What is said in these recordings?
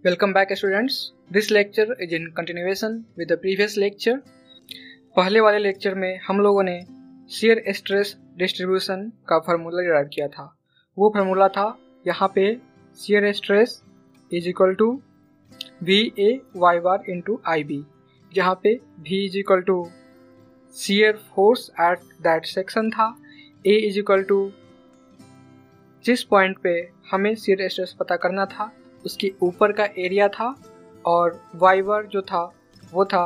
Welcome back students. This lecture is in continuation with the previous lecture. पहले वाले lecture में हम लोगों ने shear stress distribution का फार्मूला डिराइव किया था। वो फार्मूला था यहाँ पे shear stress is equal to VA y bar into IB, जहाँ पे V is equal to shear force at that section था, A is equal to जिस पॉइंट पे हमें shear stress पता करना था उसके ऊपर का एरिया था, और y bar जो था वो था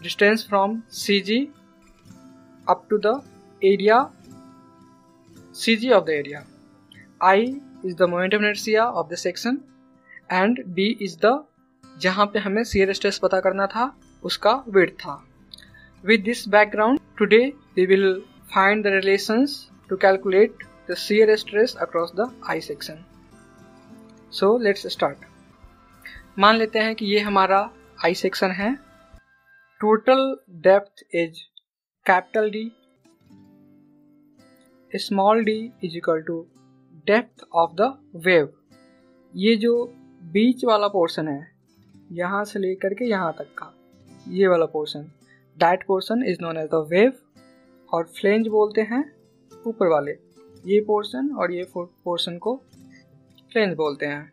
distance from CG up to the area CG of the area. I is the moment of inertia of the section and B is the जहाँ पे हमें shear stress पता करना था उसका विड्थ था। With this background, today we will find the relations to calculate the shear stress across the I section. So let's start. मान लेते हैं कि ये हमारा I section है। Total depth is capital D. Small d is equal to depth of the wave. ये जो बीच वाला पोर्शन है यहाँ से लेकर के यहाँ तक का ये वाला portion, that portion is known as the wave, और फ्लेंज बोलते हैं ऊपर वाले ये पोर्शन, और ये पोर्शन को फ्लेंज बोलते हैं।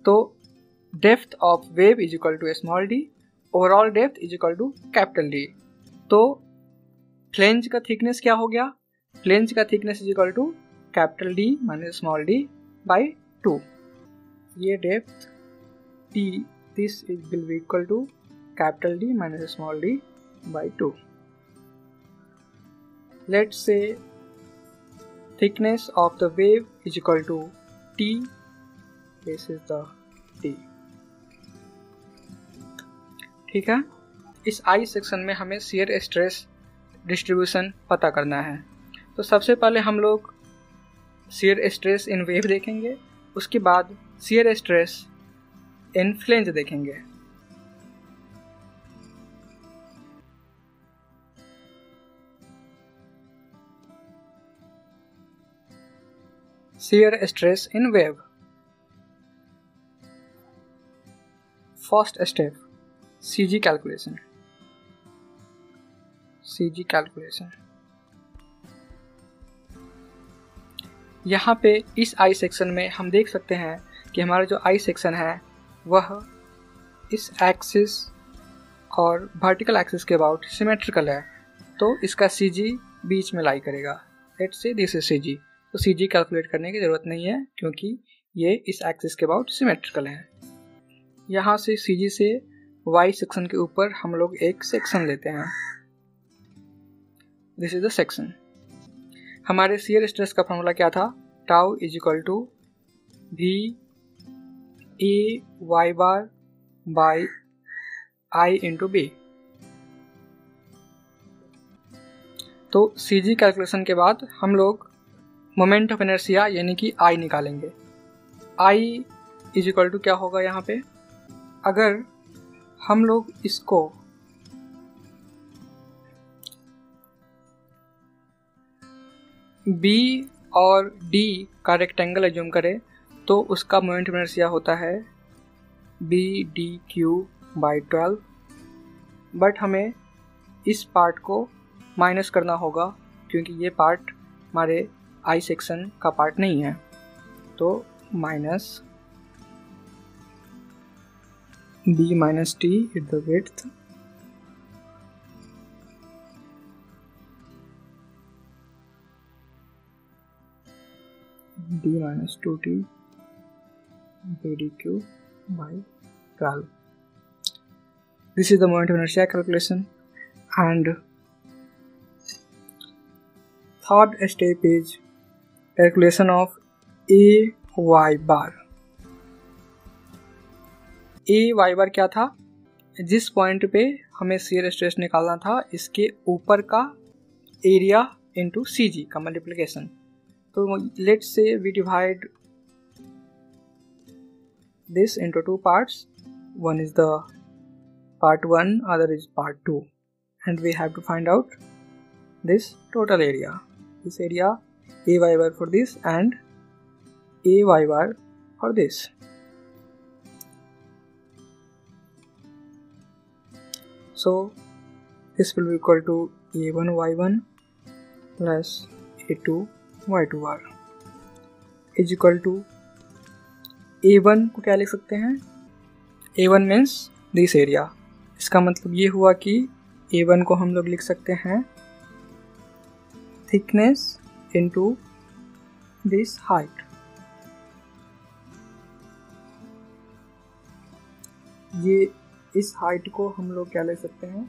तो depth of web is equal to small D, overall depth is equal to capital D. तो फ्लेंज का थिकनेस क्या हो गया? फ्लेंज का thickness is equal to capital D minus small D by 2। ये depth T this is will be equal to capital D minus small D by 2। Let's say thickness of the wave is equal to T, this is the T। ठीक है, इस I section में हमें shear stress distribution पता करना है। तो सबसे पहले हम लोग shear stress in wave देखेंगे, उसके बाद shear stress in flange देखेंगे। Shear stress in wave. First step, CG calculation. CG calculation. यहाँ पे इस I सेक्शन में हम देख सकते हैं कि हमारा जो I सेक्शन है वह इस एक्सिस और वर्टिकल एक्सिस के अबाउट सिमेट्रिकल है, तो इसका CG बीच में लाई करेगा। Let's say this is CG। तो CG कैलकुलेट करने की ज़रूरत नहीं है क्योंकि ये इस एक्सिस के अबाउट सिमेट्रिकल है। यहाँ से CG से Y सेक्शन के ऊपर हम लोग एक सेक्शन लेते हैं। This is the section. हमारे shear स्ट्रेस का फॉर्मूला क्या था? Tau is equal to V A Y bar by I into B। तो CG कैलकुलेशन के बाद हम लोग मोमेंट ऑफ इनर्शिया यानी कि I निकालेंगे। I इज इक्वल टू क्या होगा यहाँ पे? अगर हम लोग इसको B और D का रेक्टेंगल एज्यूम करें तो उसका मोमेंट ऑफ इनर्शिया होता है BDQ बाई 12, बट हमें इस पार्ट को माइनस करना होगा क्योंकि ये पार्ट हमारे I सेक्शन का पार्ट नहीं है। तो minus B minus T is the width D minus 2T BDQ by 12। This is the moment of inertia calculation, and third step is calculation of AY bar। AY bar क्या था? जिस point पे हमें shear stress निकालना था इसके ऊपर का एरिया इंटू CG का मल्टीप्लिकेशन। तो let's say we divide this into two parts. One is the part 1, other is part 2, and we have to find out this total area. This area AY bar for this and AY bar for this. So this will be equal to A1 Y1 plus A2 Y2 R is equal to A1 को क्या लिख सकते हैं, A1 means this area. इसका मतलब ये हुआ कि A1 को हम लोग लिख सकते हैं थिकनेस इनटू दिस हाइट। ये इस हाइट को हम लोग क्या ले सकते हैं,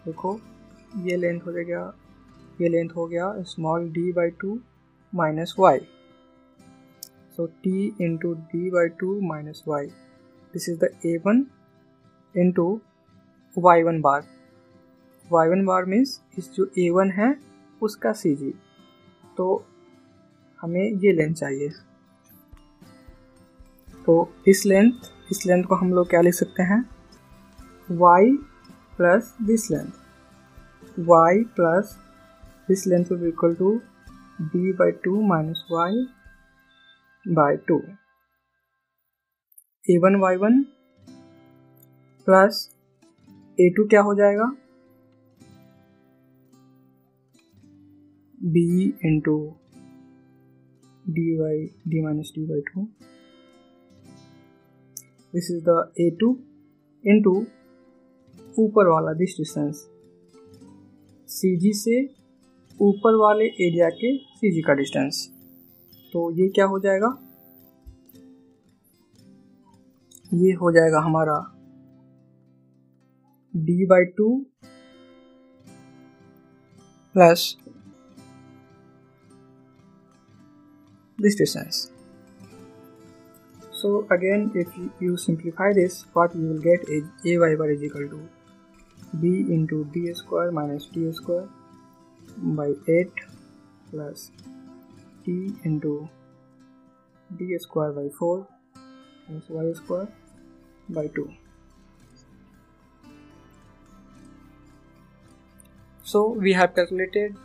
देखो ये लेंथ हो जाएगा, ये लेंथ हो गया small d/2 minus Y. So t into d/2 minus y. This is the A1 into y1 bar. y1 bar means इस जो A1 है उसका CG। तो हमें ये लेंथ चाहिए। तो इस लेंथ को हम लोग क्या लिख सकते हैं, y plus this length. y plus this length will be equal to d/2 minus y by 2। A1 Y1 plus A2 क्या हो जाएगा, B into d minus d/2। This is the A2 into ऊपर वाला दिस डिस्टेंस, CG से ऊपर वाले area के CG का डिस्टेंस। तो ये क्या हो जाएगा, ये हो जाएगा हमारा d/2 plus this distance. So again if you simplify this, what you will get is Ay bar is equal to b into d square minus d square by 8 plus t into d square by 4 plus y square by 2. So we have calculated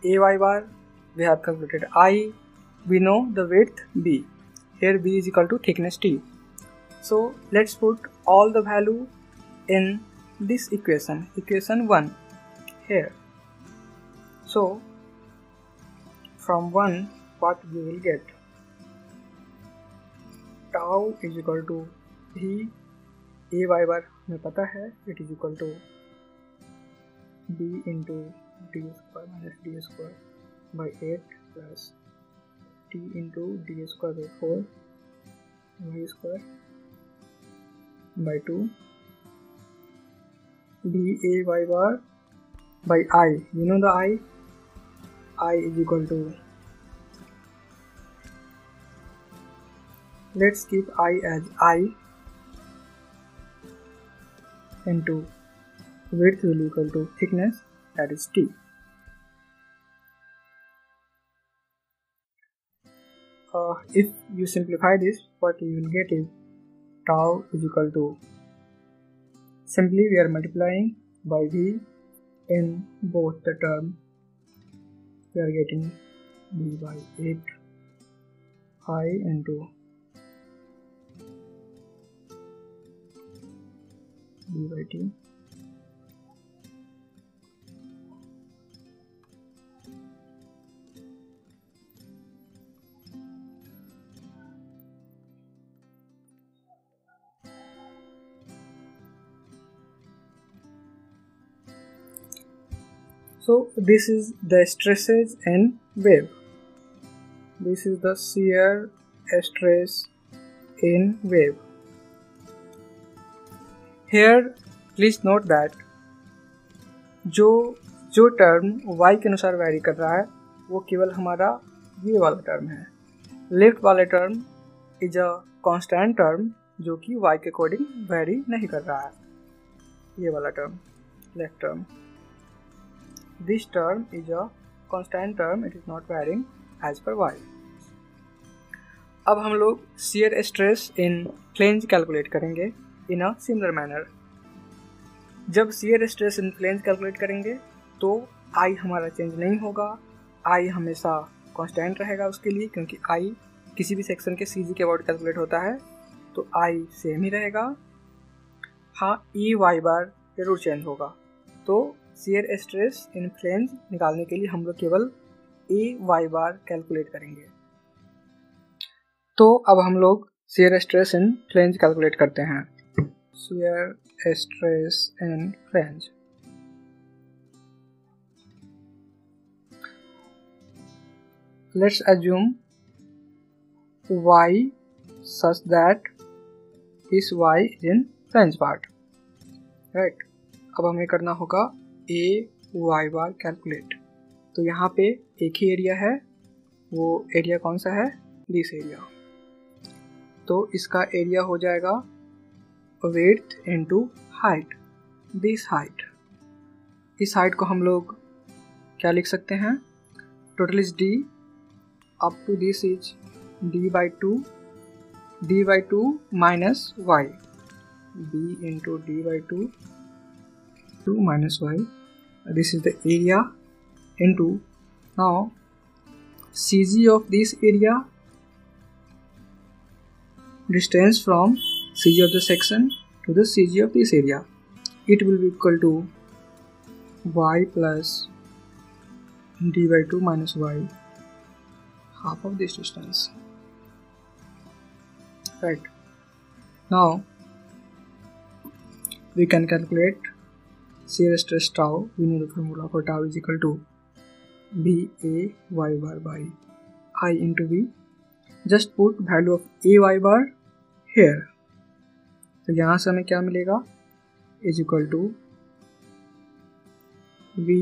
Ay bar, we have calculated I, we know the width B. Here B is equal to thickness T. So let's put all the value in this equation 1 here. So from 1 what we will get, tau is equal to V, Ay bar हमें पता है, it is equal to B into d square minus d square by 8 plus t into d square by 4 y square by 2 d Ay bar by I, you know the I is equal to, let's keep I as I into width will equal to thickness, that is T. If you simplify this, what you will get is tau is equal to, simply we are multiplying by V in both the term, we are getting B by 8 I into B by T. So this is the stresses in wave. This is the shear stress in wave. Here please note that जो term y के अनुसार vary कर रहा है वो केवल हमारा ये वाला टर्म है। लेफ्ट वाले term is a constant term जो कि y के अकॉर्डिंग वैरी नहीं कर रहा है। ये वाला term left term, this term is a constant term, it is not varying as per y. अब हम लोग shear stress in flange calculate करेंगे in a similar manner. जब shear stress in flange calculate करेंगे तो I हमारा change नहीं होगा, I हमेशा कांस्टेंट रहेगा उसके लिए, क्योंकि I किसी भी सेक्शन के CG के अबाउट कैलकुलेट होता है तो I सेम ही रहेगा। हाँ ई वाई बार जरूर चेंज होगा। तो शियर स्ट्रेस इन फ्लेंज निकालने के लिए हम लोग केवल ई वाई बार कैलकुलेट करेंगे। तो अब हम लोग shear stress in flange calculate करते हैं। Shear stress in flange, let's assume y such that this y is in flange part, right? अब हमें करना होगा a y bar कैलकुलेट। तो यहाँ पे एक ही एरिया है, वो एरिया कौन सा है? This area. तो इसका एरिया हो जाएगा width into height, this height. इस हाइट को हम लोग क्या लिख सकते हैं? Total is d up to this is d by 2 minus y, b into d by 2 minus y. This is the area into, now CG of this area, distance from CG of the section to the CG of this area, it will be equal to y plus d by 2 minus y, half of this distance, right? Now we can calculate shear stress tau. We know the formula for tau is equal to b a y bar by I into v. Just put value of a y bar here. तो यहाँ से हमें क्या मिलेगा? is equal to v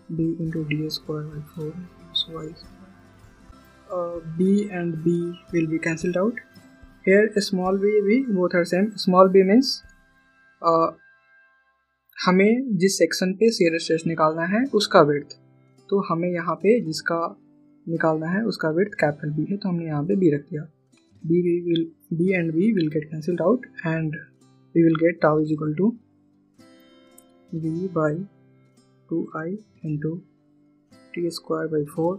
b into d square by 4 minus y square. B and b will be cancelled out. Here small b both are same. Small b means हमें जिस section पे shear stress निकालना है उसका width, तो हमें यहाँ पे जिसका निकालना है उसका विड्थ कैपिटल B है, तो हमने यहाँ पे B रख दिया। B and B will get cancelled out and we will get tau is equal to v by 2i into t square by 4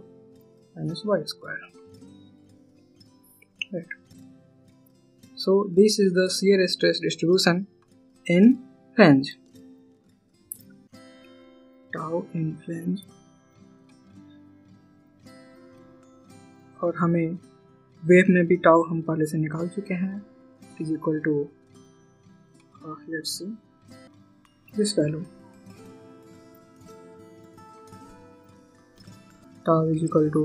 minus y square, right? So this is the shear stress distribution in flange, tau in flange। और हमें wave में भी tau हम पहले से निकाल चुके हैं, is equal to let's see this value, tau is equal to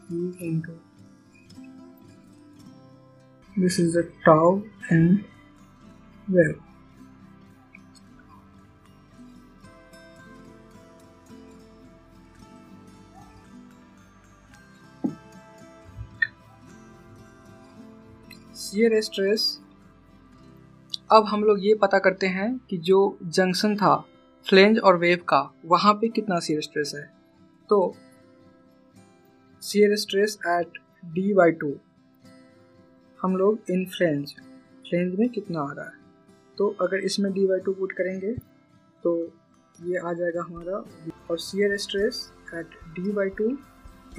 E into, this is the tau and wave. Shear stress. अब हम लोग ये पता करते हैं कि जो जंक्शन था फ्लेंज और वेव का, वहाँ पे कितना शियर स्ट्रेस है। तो shear stress eight d by 2 हम लोग इन फ्लेंज में कितना आ रहा है, तो अगर इसमें d by 2 पुट करेंगे तो ये आ जाएगा हमारा। और shear stress eight d by 2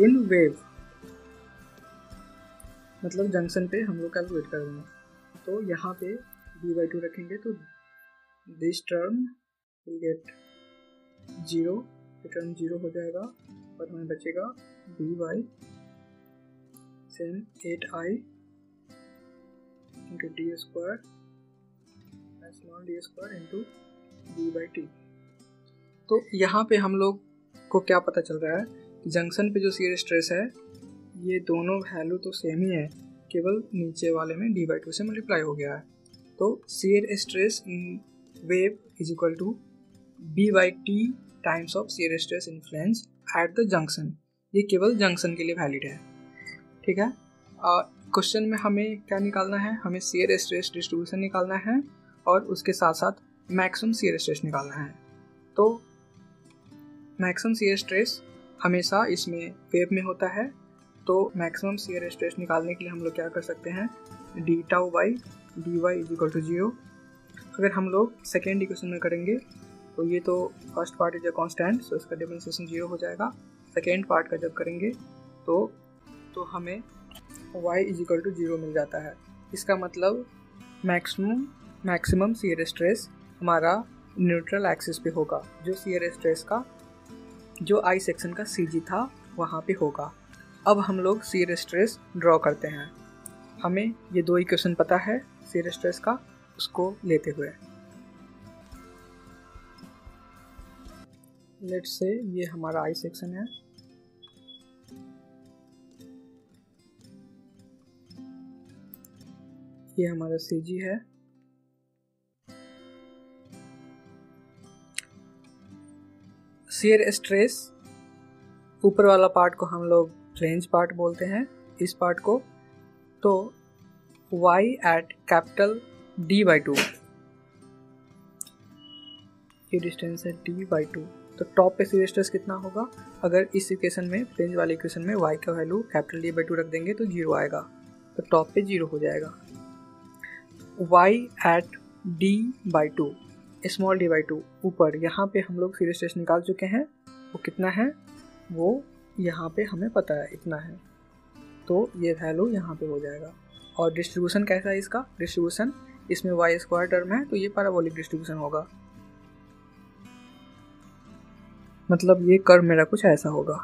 in wave, मतलब जंक्शन पे हम लोग कैलकुलेट कर देंगे। तो यहाँ पे d by 2 रखेंगे तो this term will get 0, return 0 हो जाएगा और हमें बचेगा b by 8i into d square small d square into b by t। तो यहाँ पे हम लोग को क्या पता चल रहा है कि जंक्शन पे जो शियर स्ट्रेस है ये दोनों वैल्यू तो सेम ही है, केवल नीचे वाले में d by 2 से मल्टीप्लाई हो गया है। तो shear stress in web is equal to b by t times of shear stress in flange at the junction. ये केवल जंक्शन के लिए वैलिड है, ठीक है। क्वेश्चन में हमें क्या निकालना है? हमें शियर स्ट्रेस डिस्ट्रीब्यूशन निकालना है और उसके साथ साथ मैक्सिमम शियर स्ट्रेस निकालना है। तो मैक्सिमम शियर स्ट्रेस हमेशा इसमें वेव में होता है, तो मैक्सिमम शियर स्ट्रेस निकालने के लिए हम लोग क्या कर सकते हैं? D tau by D Y is equal to 0। अगर हम लोग सेकेंड इक्वेशन में करेंगे तो ये तो first part is a constant, so इसका डिफरेंशिएशन 0 हो जाएगा। सेकेंड पार्ट का जब करेंगे तो हमें y इज इक्वल टू 0 मिल जाता है। इसका मतलब मैक्सिमम शियर स्ट्रेस हमारा न्यूट्रल एक्सिस पे होगा, जो शियर स्ट्रेस का जो आई सेक्शन का CG था वहाँ पे होगा। अब हम लोग शियर स्ट्रेस ड्रॉ करते हैं। हमें ये दो इक्वेशन पता है शियर स्ट्रेस का, उसको लेते हुए लेट्स से ये हमारा आई सेक्शन है, ये हमारा CG है, शियर स्ट्रेस ऊपर वाला पार्ट को हम लोग फ्लेंज पार्ट बोलते हैं, इस पार्ट को। तो y एट कैपिटल D/2, ये डिस्टेंस है D/2, तो टॉप पे शियर स्ट्रेस कितना होगा? अगर इस इक्वेशन में, फ्लेंज वाले इक्वेशन में y का वैल्यू कैपिटल D/2 रख देंगे तो 0 आएगा, तो टॉप पे 0 हो जाएगा। y eight D/2, small d/2 ऊपर, यहाँ पे हम लोग शियर स्ट्रेस निकाल चुके हैं, वो कितना है वो यहाँ पे हमें पता है, इतना है, तो ये वैल्यू यहाँ पे हो जाएगा। और डिस्ट्रीब्यूशन कैसा है इसका? डिस्ट्रीब्यूशन इसमें y² टर्म है, तो ये पैराबोलिक डिस्ट्रीब्यूशन होगा, मतलब ये कर्व मेरा कुछ ऐसा होगा,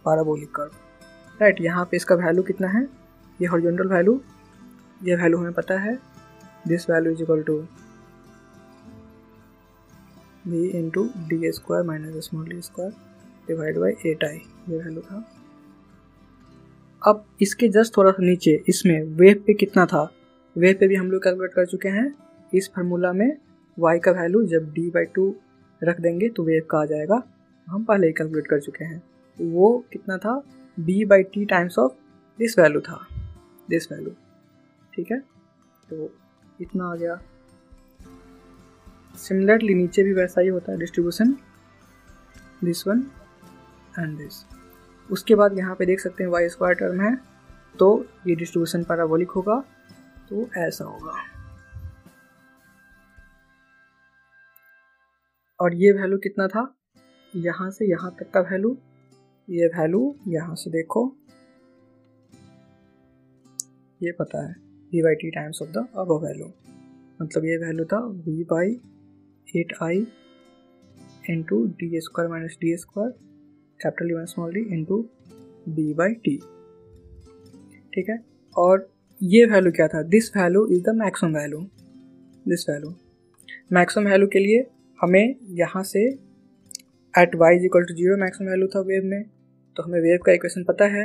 पैराबोलिक कर्व, राइट। यहाँ पे इसका वैल्यू कितना है? ये हॉरिजॉन्टल वैल्यू, ये वैल्यू हमें पता है, this value is equal to v into d² minus small d² divide by 8i, ये वैल्यू था। अब इसके जस्ट थोड़ा सा नीचे इसमें वेव पे कितना था, वेव पे भी हम लोग कैलकुलेट कर चुके हैं। इस फार्मूला में y का वैल्यू जब d/2 रख देंगे तो वेव का आ जाएगा, हम पहले ही कैलकुलेट कर चुके हैं। वो कितना था? b/t times of this value था, दिस वैल्यू, ठीक है, तो इतना आ गया। सिमिलरली नीचे भी वैसा ही होता है distribution, this one and this. उसके बाद यहाँ पे देख सकते हैं y² टर्म है, तो ये डिस्ट्रीब्यूशन पैराबोलिक होगा, तो ऐसा होगा। और ये वैल्यू कितना था? यहाँ से यहाँ तक का वैल्यू, ये वैल्यू यहाँ से देखो, ये पता है v/t times of the above value, मतलब ये वैल्यू था v/8i into d² minus d² capital D minus small d into b/t, ठीक है। और ये वैल्यू क्या था? This value is the maximum value, this value. Maximum value के लिए हमें यहाँ से at y is equal to 0 maximum value था वेव में, तो हमें वेव का इक्वेशन पता है।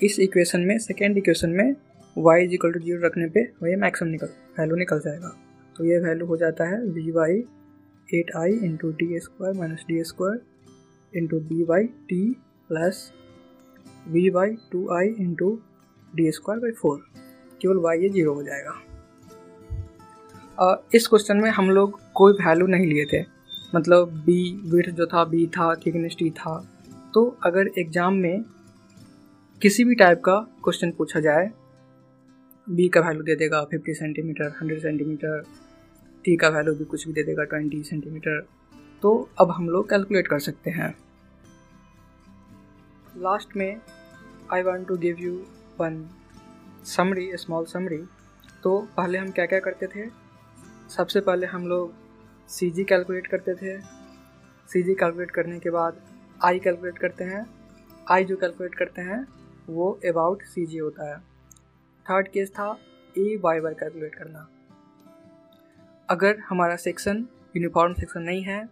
इस इक्वेशन में, सेकेंड इक्वेशन में y इज इक्वल टू 0 रखने पे वही मैक्सिमम वैल्यू निकल जाएगा, तो ये वैल्यू हो जाता है v/8i into d² minus d² into b/t plus v/2i into d²/4, केवल y ये 0 हो जाएगा। इस क्वेश्चन में हम लोग कोई वैल्यू नहीं लिए थे, मतलब b विड्थ जो था b था, थिकनेस t था। तो अगर एग्ज़ाम में किसी भी टाइप का क्वेश्चन पूछा जाए, b का वैल्यू दे देगा 50 सेंटीमीटर, 100 सेंटीमीटर, t का वैल्यू भी कुछ भी दे देगा 20 सेंटीमीटर, तो अब हम लोग कैलकुलेट कर सकते हैं। लास्ट में I want to give you one summary, small summary. तो पहले हम क्या क्या करते थे? सबसे पहले हम लोग CG कैलकुलेट करते थे, CG कैलकुलेट करने के बाद I कैलकुलेट करते हैं, I जो कैलकुलेट करते हैं वो अबाउट CG होता है। थर्ड केस था AY कैलकुलेट करना। अगर हमारा सेक्शन यूनिफॉर्म सेक्शन नहीं है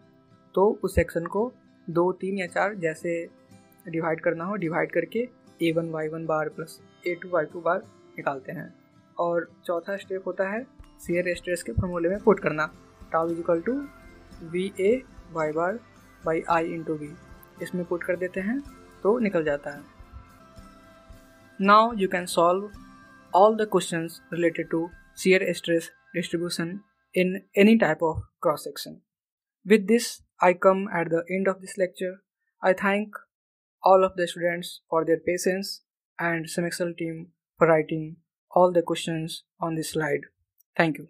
तो उस सेक्शन को 2, 3 या 4 जैसे डिवाइड करना हो, डिवाइड करके A1 Y1 बार प्लस A2 Y2 बार निकालते हैं। और चौथा स्टेप होता है शियर स्ट्रेस के फॉर्मूले में पुट करना, tau is equal to VA Y bar by I into V, इसमें पुट कर देते हैं तो निकल जाता है। Now you can solve all the questions related to shear stress distribution in any type of cross section. With this, I come at the end of this lecture. I thank all of the students for their patience and SEMEXCEL team for writing all the questions on this slide. Thank you.